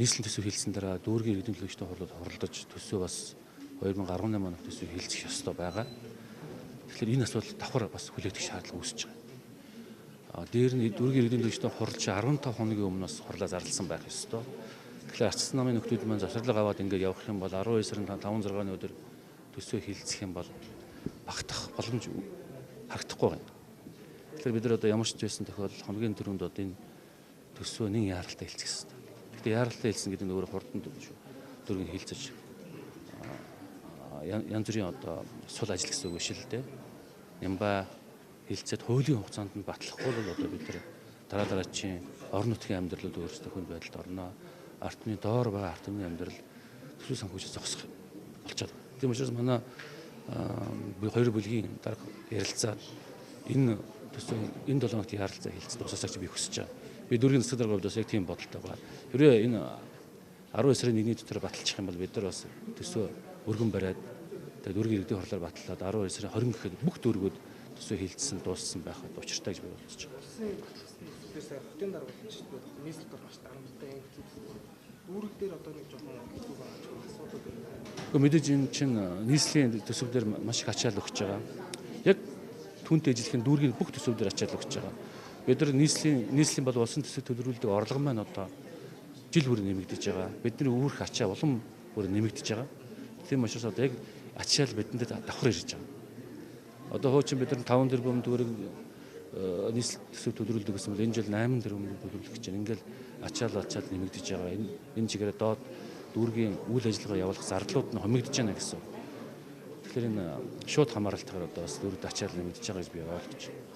нийслэлийн төсөв хэлсэн дараа дүүргийн иргэдийн төлөөлөгчдийн хурлууд оролдож төсөө бас 2018 оны төсөв хэлцэх ёстой байгаа. Тэгэхээр энэ асуудал давхар бас хүлээгдэх шаардлага үүсэж байгаа. Дээр нь дүүргийн иргэдийн төлөөлөгчдийн хурал чи 15 хоногийн өмнө бас хурлаа зарласан байх ёстой. Тэгэхээр арчсан намын нөхдүүд маань завсарлага аваад ингээд явах юм бол 12 сарын 5-6-ны өдөр төсөө хэлцэх юм бол багтах боломж харагдахгүй байна. Тэгэхээр бид нар одоо ямар ч байсан тохиолдолд хоногийн төрөнд одоо энэ төсөө нэг яаралтай хэлцэх ёстой. Гэхдээ яаралтай хэлсэн гэдэг нь өөрөө хурдан дөрвийг хэлцэж янз бүрийн одоо сул ажил гэсэн үг биш л дээ. Нямбай хэлцээд хуулийн хугацаанд нь батлахгүй бол одоо бид нар дараагийн орон нутгийн амьдралд өөрсдөө хүнд байдалд орно. Ардны доор байгаа ардны амьдрал төсөв санхүүжиж зогсох болж байгаа. Тийм учраас манай хоёр бүлгийн дарга ярилцаад энэ төсөө энэ 7 хоногт ярилцаа хэлцээ дуусгаж би хүсэж байгаа. Би дүүргийн засаг даргын хувьд бас яг тийм бодолтой байна. Хэрвээ энэ 12 сарын 1-ний дотор баталчих юм бол бид нар бас төсөө өргөн бариад тэгээд дүүргийн иргэдийн хурлаар батлаад 12 сарын 20 гэхэд бүх дүүргүүд төсөө хэлцсэн дууссан байхад учиртай гэж би бодож байгаа. Хотын даргуулагчдад нийслэл дор маш дарамттай юм зүйл. Дүүрэг дээр одоо нэг жоохон хэлбэг байгаа ч асуудал байна. Гэхдээ мэдээж энэ чинь нийслэлийн төсөв дээр маш их ачаал өгч байгаа. Яг түүнтэй ижилхэн дүүргийн бүх төсөв дээр ачаал өгч байгаа. Бид нар нийслэлийн бол улсын төсөв төлрүүлдэг орлого маань одоо жил бүр нэмэгдэж байгаа. Бидний үүрэх ачаа улам бүр нэмэгдэж байгаа. Тийм учраас одоо яг ачаал бидэнд давхар ирж байгаа. Одоо хуучин бид нар 5 тэрбум төгрөг нийслэл төсөв төлрүүлдэг гэсэн бол энэ жил 8 тэрбум төлрүүлэх гэж байна. Ингээл ачаал нэмэгдэж байгаа. Энэ чигээр доод дүүргийн үйл ажиллагаа явуулах зардлууд нь хомигдож байна гэсэн. Тэгэхээр энэ шууд хамааралтайгаар одоо бас дүүрэгт ачаал нэмэгдэж байгаа гэж би ойлгож байна.